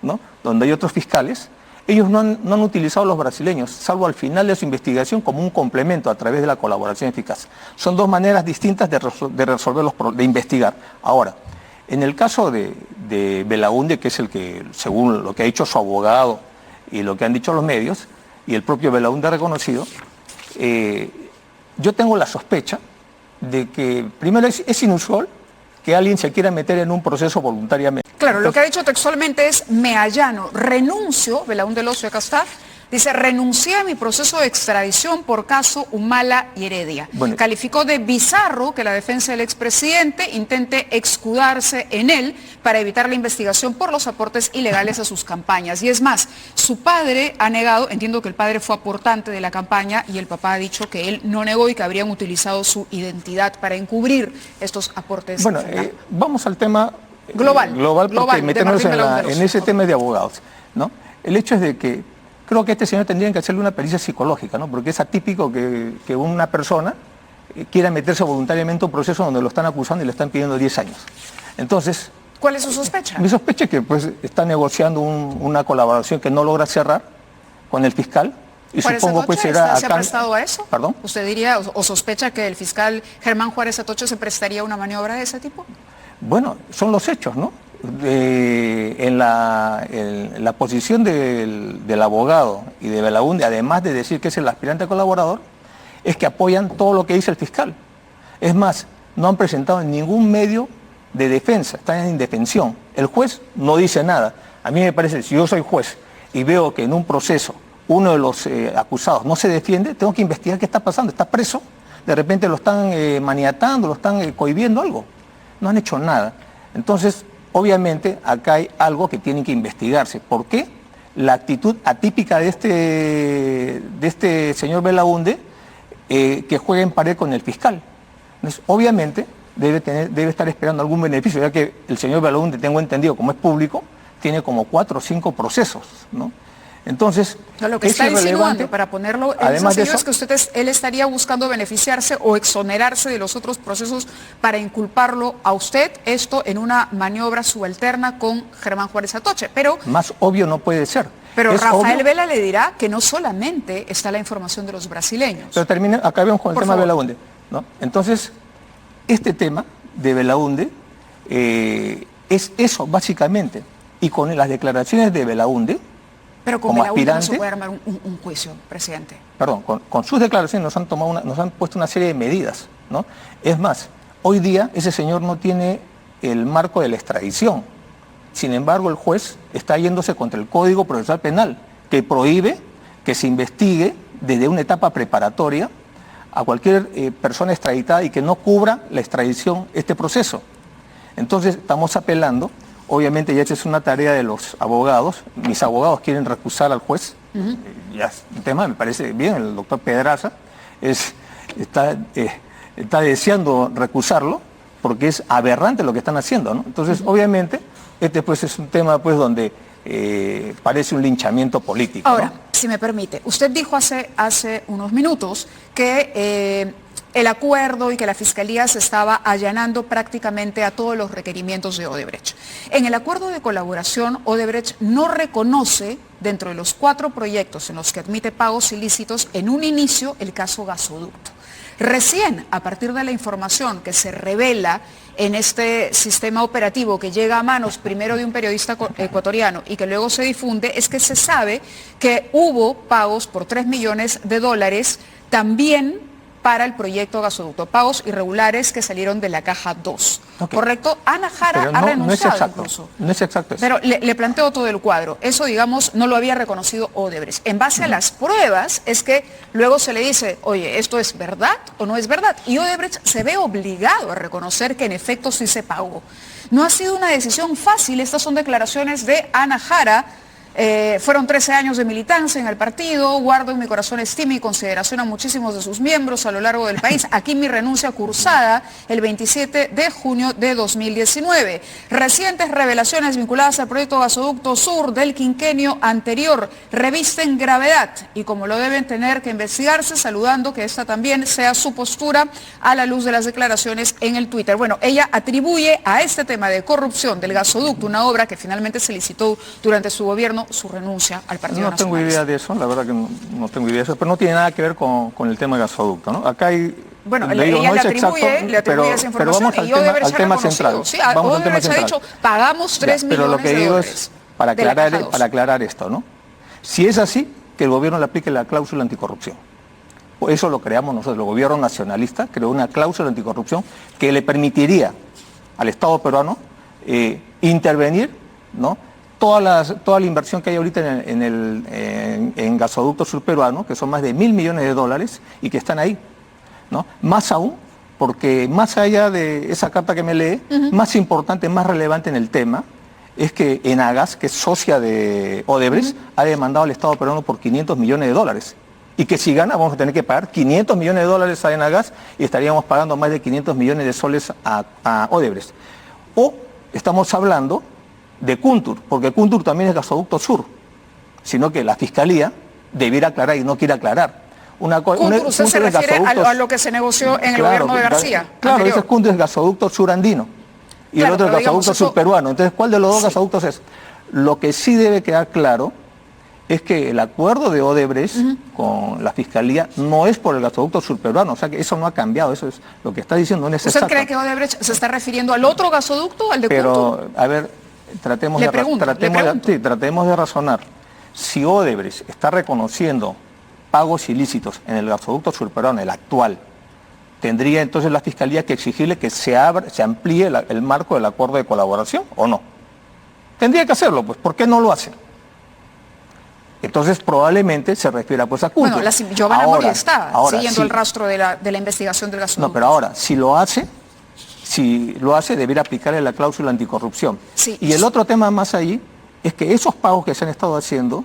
¿no?, donde hay otros fiscales, ellos no han utilizado a los brasileños, salvo al final de su investigación, como un complemento a través de la colaboración eficaz. Son dos maneras distintas de resolver de investigar. Ahora, en el caso de Belaúnde, que es el que, según lo que ha dicho su abogado y lo que han dicho los medios, y el propio Belaúnde ha reconocido, yo tengo la sospecha de que, primero, es inusual que alguien se quiera meter en un proceso voluntariamente. Claro, lo que ha dicho textualmente es: me allano, renuncio, Belaúnde Locio acá está, dice: renuncié a mi proceso de extradición por caso Humala y Heredia. Bueno, calificó de bizarro que la defensa del expresidente intente escudarse en él para evitar la investigación por los aportes ilegales a sus campañas. Y es más, su padre ha negado, entiendo que el padre fue aportante de la campaña y el papá ha dicho que él no negó y que habrían utilizado su identidad para encubrir estos aportes. Bueno, vamos al tema global, porque meternos en ese tema de abogados, ¿no? El hecho es de que creo que a este señor tendrían que hacerle una pericia psicológica, ¿no? Porque es atípico que una persona quiera meterse voluntariamente a un proceso donde lo están acusando y le están pidiendo 10 años. Entonces, ¿cuál es su sospecha? Mi sospecha es que pues está negociando una colaboración que no logra cerrar con el fiscal. Y supongo pues será ¿Se ha prestado a eso? ¿Perdón? ¿Usted diría o sospecha que el fiscal Germán Juárez Atocho se prestaría a una maniobra de ese tipo? Bueno, son los hechos, ¿no? En la posición del abogado y de Belaúnde, además de decir que es el aspirante colaborador, es que apoyan todo lo que dice el fiscal. Es más, no han presentado ningún medio de defensa, están en indefensión. El juez no dice nada. A mí me parece, si yo soy juez y veo que en un proceso uno de los acusados no se defiende, tengo que investigar qué está pasando. ¿Está preso? De repente lo están maniatando, lo están cohibiendo, algo. No han hecho nada. Entonces, obviamente, acá hay algo que tiene que investigarse. ¿Por qué? La actitud atípica de este señor Belaúnde, que juega en pared con el fiscal. Entonces, obviamente, debe estar esperando algún beneficio, ya que el señor Belaúnde, tengo entendido, como es público, tiene como 4 o 5 procesos, ¿no? Entonces, lo que está insinuando, para ponerlo en sencillo, es que él estaría buscando beneficiarse o exonerarse de los otros procesos para inculparlo a usted, esto en una maniobra subalterna con Germán Juárez Atoche. Pero más obvio no puede ser. Pero Rafael Vela le dirá que no solamente está la información de los brasileños. Pero acabemos con el tema de Belaúnde, ¿no? Entonces, este tema de Belaúnde es eso, básicamente. Y con las declaraciones de Belaúnde, pero con como Belaúnde aspirante, no se puede armar un juicio, presidente. Perdón, con sus declaraciones nos han puesto una serie de medidas, ¿no? Es más, hoy día ese señor no tiene el marco de la extradición. Sin embargo, el juez está yéndose contra el Código Procesal Penal, que prohíbe que se investigue desde una etapa preparatoria a cualquier persona extraditada y que no cubra la extradición este proceso. Entonces, estamos apelando. Obviamente ya esta es una tarea de los abogados. Mis abogados quieren recusar al juez. Ya es un tema, me parece bien, el doctor Pedraza está deseando recusarlo porque es aberrante lo que están haciendo, ¿no? Entonces, obviamente, este pues es un tema pues donde parece un linchamiento político. Ahora, ¿no? Si me permite, usted dijo hace unos minutos que el acuerdo y que la Fiscalía se estaba allanando prácticamente a todos los requerimientos de Odebrecht. En el acuerdo de colaboración, Odebrecht no reconoce, dentro de los 4 proyectos en los que admite pagos ilícitos, en un inicio el caso gasoducto. Recién, a partir de la información que se revela en este sistema operativo que llega a manos primero de un periodista ecuatoriano y que luego se difunde, es que se sabe que hubo pagos por $3 millones también para el proyecto gasoducto, pagos irregulares que salieron de la caja 2. Okay. ¿Correcto? Ana Jara ha renunciado no es exacto, incluso. No es exacto eso. Pero le planteo todo el cuadro. Eso, digamos, no lo había reconocido Odebrecht. En base a las pruebas es que luego se le dice, oye, ¿esto es verdad o no es verdad? Y Odebrecht se ve obligado a reconocer que en efecto sí se pagó. No ha sido una decisión fácil. Estas son declaraciones de Ana Jara. Fueron 13 años de militancia en el partido, guardo en mi corazón estima y consideración a muchísimos de sus miembros a lo largo del país. Aquí mi renuncia cursada el 27 de junio de 2019. Recientes revelaciones vinculadas al proyecto Gasoducto Sur del quinquenio anterior revisten gravedad y como lo deben tener que investigarse, saludando que esta también sea su postura a la luz de las declaraciones en el Twitter. Bueno, ella atribuye a este tema de corrupción del gasoducto, una obra que finalmente se licitó durante su gobierno, su renuncia al Partido Nacionalista. No tengo idea de eso, la verdad que no tengo idea de eso, pero no tiene nada que ver con el tema del gasoducto, ¿no? Acá hay... Bueno, ella le atribuye esa información, pero vamos al tema central. Sí, Odebrecht ha dicho, pagamos 3 millones pero lo que digo dólares es, para aclarar esto, ¿no? Si es así, que el gobierno le aplique la cláusula anticorrupción. Eso lo creamos nosotros, el gobierno nacionalista creó una cláusula anticorrupción que le permitiría al Estado peruano intervenir, ¿no? Toda la inversión que hay ahorita en gasoducto surperuano, que son más de $1.000 millones y que están ahí, ¿no? Más aún, porque más allá de esa carta que me lee, más importante, más relevante en el tema, es que Enagas, que es socia de Odebrecht, ha demandado al Estado peruano por $500 millones. Y que si gana vamos a tener que pagar $500 millones a Enagas y estaríamos pagando más de 500 millones de soles a Odebrecht. O estamos hablando de Kuntur, porque Kuntur también es gasoducto sur, sino que la Fiscalía debiera aclarar y no quiere aclarar. Kuntur, usted se refiere a lo que se negoció en el gobierno de García. Claro, ese Kuntur es gasoducto surandino y el otro es gasoducto surperuano. Entonces, ¿cuál de los dos gasoductos es? Lo que sí debe quedar claro es que el acuerdo de Odebrecht con la Fiscalía no es por el gasoducto surperuano, o sea que eso no ha cambiado, eso es lo que está diciendo, no es exacto. ¿Usted cree que Odebrecht se está refiriendo al otro gasoducto, al de Kuntur? Pero, a ver, tratemos de razonar. Si Odebrecht está reconociendo pagos ilícitos en el gasoducto surperuano, el actual, ¿tendría entonces la Fiscalía que exigirle que se amplíe el marco del acuerdo de colaboración o no? Tendría que hacerlo, pues, ¿por qué no lo hace? Entonces probablemente se refiera pues a Cuntur. Bueno, Giovanna Mori está siguiendo el rastro de la investigación del gasoducto. No, pero ahora, si lo hace, debería aplicarle la cláusula anticorrupción. Sí. Y el otro tema más ahí es que esos pagos que se han estado haciendo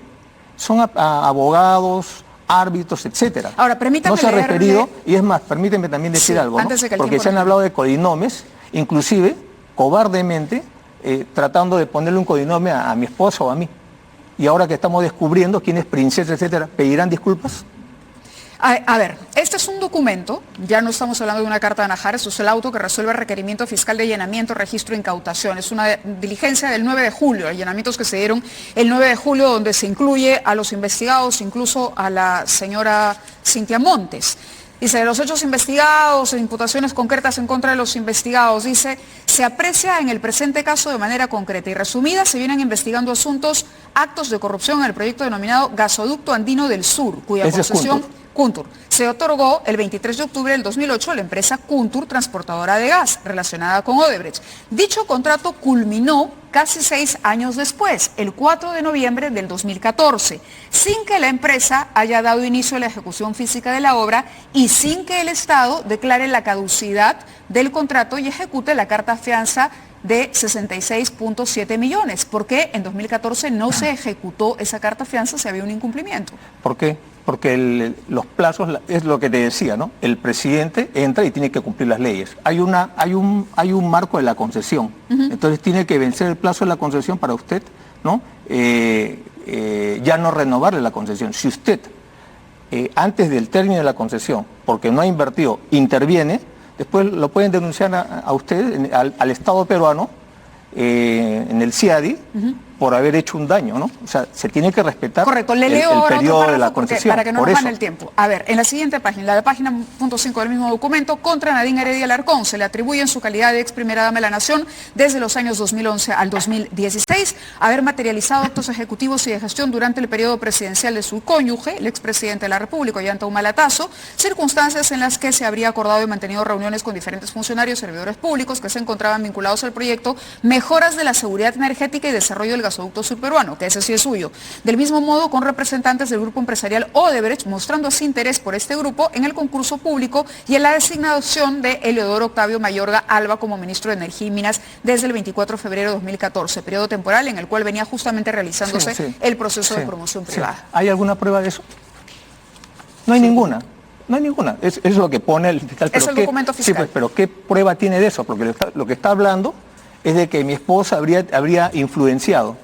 son a abogados, árbitros, etcétera. Ahora, permítame no se ha referido, y es más, permíteme también decir algo, ¿no? Porque se han hablado de codinomes, inclusive, cobardemente, tratando de ponerle un codinome a mi esposa o a mí. Y ahora que estamos descubriendo quién es princesa, etcétera, ¿pedirán disculpas? A ver, este es un documento, ya no estamos hablando de una carta de Najar, esto es el auto que resuelve el requerimiento fiscal de allanamiento, registro e incautación. Es una diligencia del 9 de julio, allanamientos que se dieron el 9 de julio, donde se incluye a los investigados, incluso a la señora Cintia Montes. Dice, de los hechos investigados, imputaciones concretas en contra de los investigados, dice, se aprecia en el presente caso de manera concreta y resumida, se vienen investigando actos de corrupción en el proyecto denominado Gasoducto Andino del Sur, cuya concesión Cuntur se otorgó el 23 de octubre del 2008 a la empresa Cuntur, transportadora de gas, relacionada con Odebrecht. Dicho contrato culminó casi 6 años después, el 4 de noviembre del 2014, sin que la empresa haya dado inicio a la ejecución física de la obra y sin que el Estado declare la caducidad del contrato y ejecute la carta fianza de 66.7 millones. ¿Por qué en 2014 no se ejecutó esa carta fianza si había un incumplimiento? ¿Por qué? Porque los plazos, es lo que te decía, ¿no? El presidente entra y tiene que cumplir las leyes. Hay un marco de la concesión. Entonces tiene que vencer el plazo de la concesión para usted, ¿no? Ya no renovarle la concesión. Si usted, antes del término de la concesión, porque no ha invertido, interviene, después lo pueden denunciar a usted, al Estado peruano, en el CIADI, por haber hecho un daño, ¿no? O sea, se tiene que respetar. Correcto, le leo el ahora periodo otro de la párrafo concesión. Para que no nos gane el tiempo. A ver, en la siguiente página, la página .5 del mismo documento, contra Nadine Heredia Alarcón, se le atribuye en su calidad de ex primera dama de la Nación desde los años 2011 al 2016 haber materializado actos ejecutivos y de gestión durante el periodo presidencial de su cónyuge, el expresidente de la República, Ollanta Humala Tazo, circunstancias en las que se habría acordado y mantenido reuniones con diferentes funcionarios, servidores públicos que se encontraban vinculados al proyecto Mejoras de la Seguridad Energética y Desarrollo del Gasoducto Surperuano, que ese sí es suyo. Del mismo modo, con representantes del grupo empresarial Odebrecht, mostrando así interés por este grupo en el concurso público y en la designación de Eleodoro Octavio Mayorga Alba como ministro de Energía y Minas desde el 24 de febrero de 2014, periodo temporal en el cual venía justamente realizándose el proceso de promoción privada. ¿Hay alguna prueba de eso? No hay ninguna. No hay ninguna. Es lo que pone el fiscal. Es el documento fiscal. Sí, pues, pero ¿qué prueba tiene de eso? Porque lo que está hablando es de que mi esposa habría influenciado.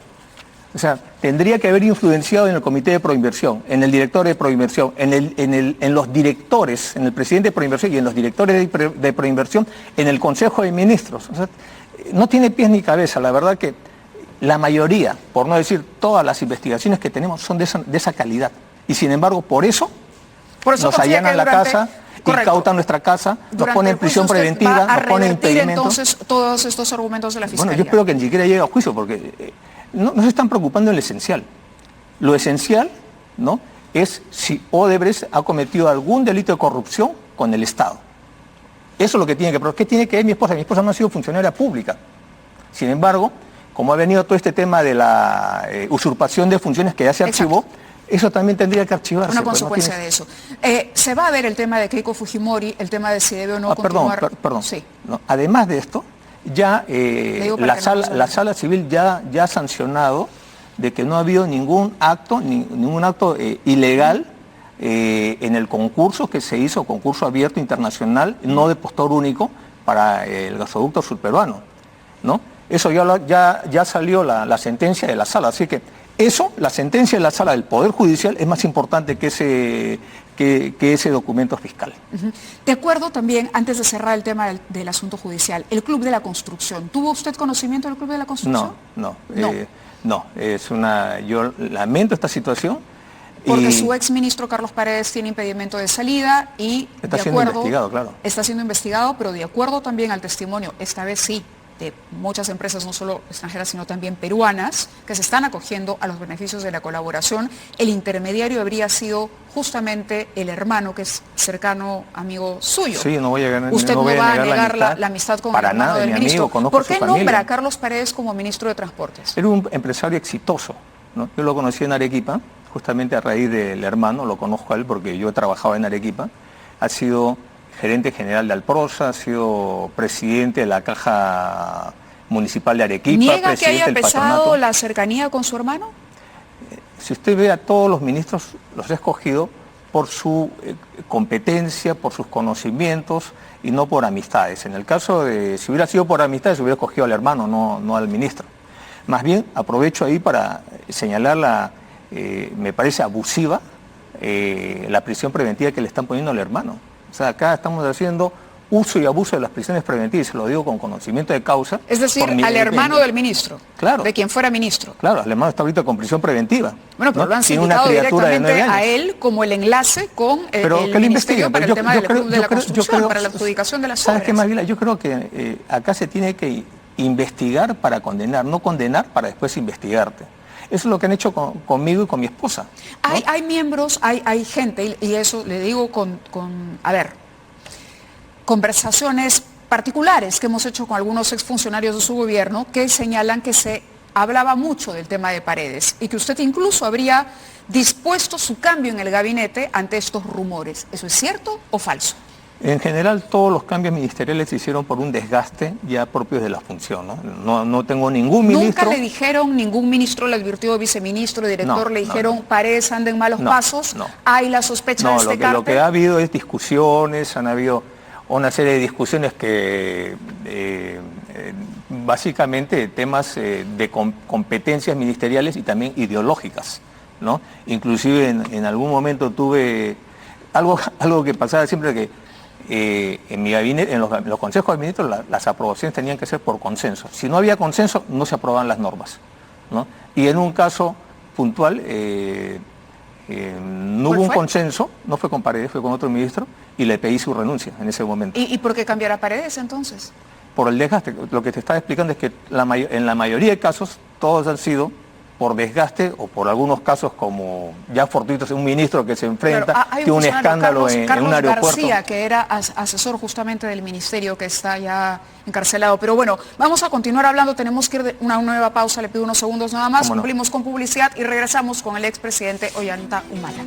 O sea, tendría que haber influenciado en el comité de proinversión, en el director de proinversión, en los directores, en el presidente de proinversión y en los directores de proinversión, en el Consejo de Ministros. O sea, no tiene pies ni cabeza. La verdad que la mayoría, por no decir todas las investigaciones que tenemos, son de esa calidad. Y sin embargo, por eso nos allanan la casa, incautan nuestra casa, nos ponen en prisión preventiva, nos ponen impedimentos. Entonces, todos estos argumentos de la Fiscalía. Bueno, yo espero que ni siquiera llegue a juicio, porque no se están preocupando en lo esencial. Lo esencial, ¿no?, es si Odebrecht ha cometido algún delito de corrupción con el Estado. Eso es lo que tiene que... ¿Pero qué tiene que ver mi esposa? Mi esposa no ha sido funcionaria pública. Sin embargo, como ha venido todo este tema de la usurpación de funciones que ya se archivó, eso también tendría que archivarse. Una consecuencia de eso. Se va a ver el tema de Keiko Fujimori, el tema de si debe o no continuar... Perdón. Sí. No, además de esto, ya la sala civil ya ha sancionado de que no ha habido ningún acto ilegal en el concurso que se hizo, concurso abierto internacional, no de postor único, para el gasoducto surperuano, ¿no? Eso ya salió la sentencia de la sala, así que la sentencia de la sala del Poder Judicial es más importante que ese documento fiscal. De acuerdo también, antes de cerrar el tema del asunto judicial, el Club de la Construcción, ¿tuvo usted conocimiento del Club de la Construcción? No. Yo lamento esta situación. Porque su exministro Carlos Paredes tiene impedimento de salida y está siendo investigado, claro. Está siendo investigado, pero de acuerdo también al testimonio, esta vez sí, de muchas empresas, no solo extranjeras, sino también peruanas, que se están acogiendo a los beneficios de la colaboración. El intermediario habría sido justamente el hermano, que es cercano amigo suyo. Sí, no voy a negar, Usted no va a negar la amistad con el hermano del ministro. ¿Por qué nombra a Carlos Paredes como ministro de Transportes? Era un empresario exitoso, ¿no? Yo lo conocí en Arequipa, justamente a raíz del hermano, lo conozco a él porque yo he trabajado en Arequipa. Ha sido gerente general de Alprosa, ha sido presidente de la Caja Municipal de Arequipa. ¿Niega que haya pesado la cercanía con su hermano? Si usted ve a todos los ministros, los ha escogido por su competencia, por sus conocimientos y no por amistades. En el caso de, si hubiera sido por amistades, hubiera escogido al hermano, no al ministro. Más bien, aprovecho ahí para señalar me parece abusiva, la prisión preventiva que le están poniendo al hermano. O sea, acá estamos haciendo uso y abuso de las prisiones preventivas, se lo digo con conocimiento de causa. Es decir, al hermano del ministro, claro, de quien fuera ministro. Claro, el hermano está ahorita con prisión preventiva. Bueno, pero ¿no? lo han citado directamente a él como el enlace con el ministerio para el tema de la construcción, para la adjudicación de las obras. ¿Sabes qué, Mávila? Yo creo que acá se tiene que investigar para condenar, no condenar para después investigarte. Eso es lo que han hecho conmigo y con mi esposa, ¿no? Hay miembros, hay gente, y eso le digo conversaciones particulares que hemos hecho con algunos exfuncionarios de su gobierno que señalan que se hablaba mucho del tema de Paredes y que usted incluso habría dispuesto su cambio en el gabinete ante estos rumores. ¿Eso es cierto o falso? En general, todos los cambios ministeriales se hicieron por un desgaste ya propio de la función, ¿no? No tengo ningún ministro... ¿Nunca le dijeron, ningún ministro le advirtió, viceministro, director, le dijeron, Paredes anda en malos pasos? No. ¿Hay la sospecha de este cártel? Lo que ha habido es discusiones, han habido una serie de discusiones que básicamente temas de competencias ministeriales y también ideológicas, ¿no? Inclusive en algún momento tuve algo que pasaba siempre que en mi gabinete, en los consejos de ministros, las aprobaciones tenían que ser por consenso. Si no había consenso, no se aprobaban las normas, ¿no? Y en un caso puntual no hubo un consenso, no fue con Paredes, fue con otro ministro, y le pedí su renuncia en ese momento. ¿Y por qué cambiar a Paredes entonces? Por el desgaste. Lo que te estaba explicando es que en la mayoría de casos todos han sido por desgaste o por algunos casos como ya fortuitos, un ministro que se enfrenta, tiene un escándalo en un aeropuerto. García, que era asesor justamente del ministerio, que está ya encarcelado. Pero bueno, vamos a continuar hablando, tenemos que ir de una nueva pausa, le pido unos segundos nada más, cumplimos con publicidad y regresamos con el expresidente Ollanta Humala.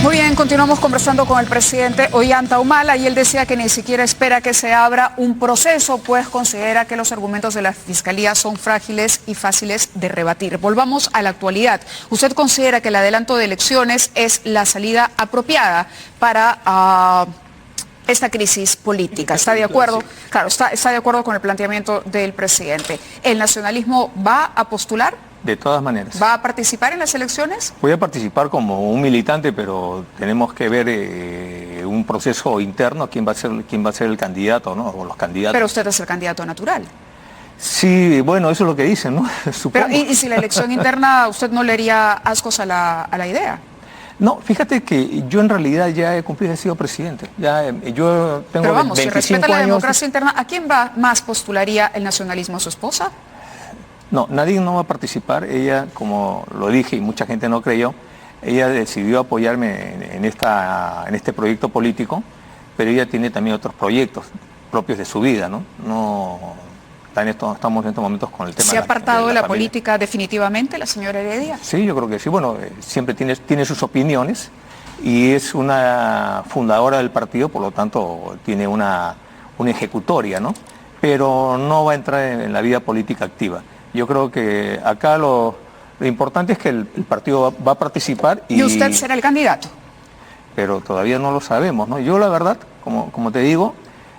Muy bien, continuamos conversando con el presidente Ollanta Humala y él decía que ni siquiera espera que se abra un proceso, pues considera que los argumentos de la Fiscalía son frágiles y fáciles de rebatir. Volvamos a la actualidad. ¿Usted considera que el adelanto de elecciones es la salida apropiada para esta crisis política? ¿Está de acuerdo? Claro, está de acuerdo con el planteamiento del presidente. ¿El nacionalismo va a postular? De todas maneras. ¿Va a participar en las elecciones? Voy a participar como un militante, pero tenemos que ver un proceso interno, quién va a ser el candidato, ¿no? O los candidatos. Pero usted es el candidato natural. Sí, bueno, eso es lo que dicen, ¿no? Pero, ¿y si la elección interna usted no le haría ascos a la idea? No, fíjate que yo en realidad ya he cumplido, he sido presidente. Yo tengo Pero vamos, 25 si respeta la años. Democracia interna, ¿a quién más postularía el nacionalismo? ¿A su esposa? No, nadie no va a participar. Ella, como lo dije y mucha gente no creyó, ella decidió apoyarme en este proyecto político, pero ella tiene también otros proyectos propios de su vida, ¿no? Estamos en estos momentos con el tema. ¿Se ha apartado de la política definitivamente la señora Heredia? Sí, yo creo que sí. Bueno, siempre tiene sus opiniones y es una fundadora del partido, por lo tanto tiene una ejecutoria, ¿no? Pero no va a entrar en la vida política activa. Yo creo que acá lo importante es que el partido va a participar. ¿Y usted será el candidato? Pero todavía no lo sabemos, ¿no? Yo la verdad, como te digo,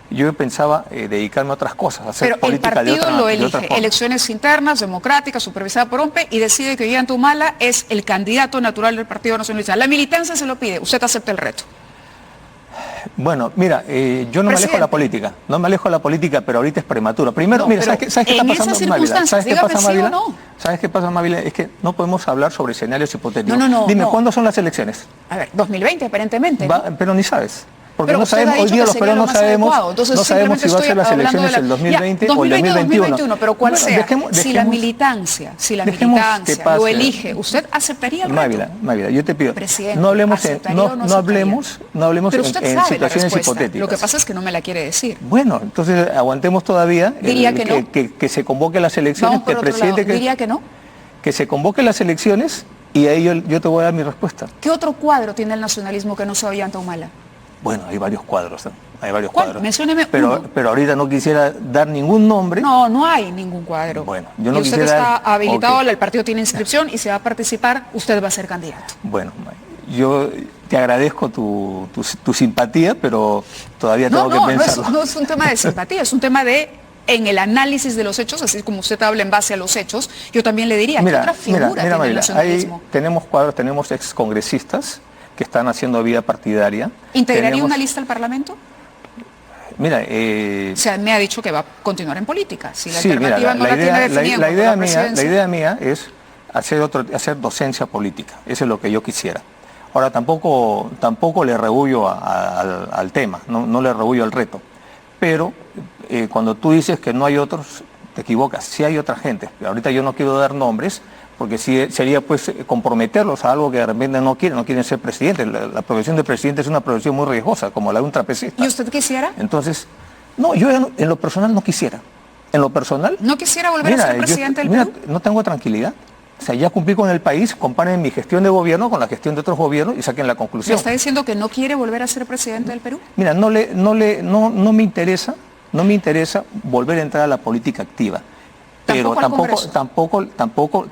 yo pensaba dedicarme a otras cosas, a hacer política de otra forma. Pero el partido lo elige, elecciones internas, democráticas, supervisadas por OMPE, y decide que Ollanta Humala es el candidato natural del Partido Nacionalista. La militancia se lo pide, usted acepta el reto. Bueno, mira, yo no me alejo de la política, pero ahorita es prematuro. Primero, mira, ¿sabes qué está pasando, Mávila? ¿Sabes qué pasa, Mávila? Es que no podemos hablar sobre escenarios hipotéticos. Dime, ¿cuándo son las elecciones? A ver, 2020 aparentemente. Pero ni sabes. Porque Pero no usted sabemos, ha hoy dicho día que los sería peruanos lo más adecuado. Entonces, no sabemos si va a ser las hablando elecciones de el 2020 ya, o el 2021. Pero cuál Bueno, sea, si la dejemos- militancia dejemos que pase. lo elige, ¿usted aceptaría el reto? Mávila, yo te pido, Presidente, no hablemos ¿aceptaría o no aceptaría? no hablemos Pero usted en sabe la situaciones respuesta. hipotéticas. Lo que pasa es que no me la quiere decir. Bueno, entonces aguantemos todavía Diría que no. que se convoque las elecciones, Vamos por que el otro presidente lado. Diría que no. que se convoque las elecciones y ahí yo te voy a dar mi respuesta. ¿Qué otro cuadro tiene el nacionalismo que no sea Ollanta Humala? Bueno, hay varios cuadros, ¿eh? Hay varios ¿Cuál? cuadros. Mencióneme pero, uno. pero ahorita no quisiera dar ningún nombre. No, no hay ningún cuadro. Bueno, yo no y usted quisiera- está habilitado, Ok. el partido tiene inscripción y se va a participar, usted va a ser candidato. Bueno, yo te agradezco tu simpatía, pero todavía tengo que pensarlo. No es un tema de simpatía, es un tema de, en el análisis de los hechos, así como usted habla en base a los hechos, yo también le diría, ¿qué otra figura tiene el Mávila, nacionalismo? tenemos cuadros, tenemos excongresistas que están haciendo vida partidaria. ¿Integraría Tenemos- una lista al Parlamento? Mira, O sea, me ha dicho que va a continuar en política. Si la sí, mira, alternativa no la tiene definida la por idea presidencia. la idea mía es hacer docencia política. Eso es lo que yo quisiera. Ahora, tampoco le rehuyo al tema, no le rehuyo al reto. Pero cuando tú dices que no hay otros, te equivocas. Sí hay otra gente. Ahorita yo no quiero dar nombres, porque sí sería pues comprometerlos a algo que de repente no quieren ser presidentes. La profesión de presidente es una profesión muy riesgosa, como la de un trapecista. ¿Y usted quisiera? Entonces, no, yo en lo personal no quisiera. En lo personal... ¿No quisiera volver a ser presidente del Perú? No tengo tranquilidad. O sea, ya cumplí con el país, comparen mi gestión de gobierno con la gestión de otros gobiernos y saquen la ¿Me conclusión. está diciendo que no quiere volver a ser presidente del Perú? Mira, no me interesa volver a entrar a la política activa. Pero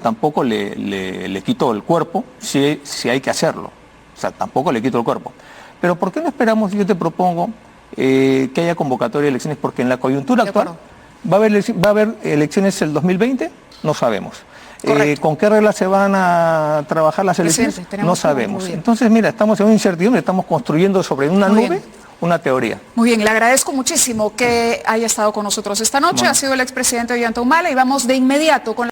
tampoco le quito el cuerpo si hay que hacerlo. O sea, tampoco le quito el cuerpo. Pero ¿por qué no esperamos? Yo te propongo que haya convocatoria de elecciones, porque en la coyuntura De actual va a haber elecciones el 2020, no sabemos. ¿Con qué reglas se van a trabajar las elecciones? No sabemos. Entonces, mira, estamos en una incertidumbre, estamos construyendo sobre una nube una teoría. Muy bien, le agradezco muchísimo que haya estado con nosotros esta noche. Ha sido el expresidente Ollanta Humala y vamos de inmediato con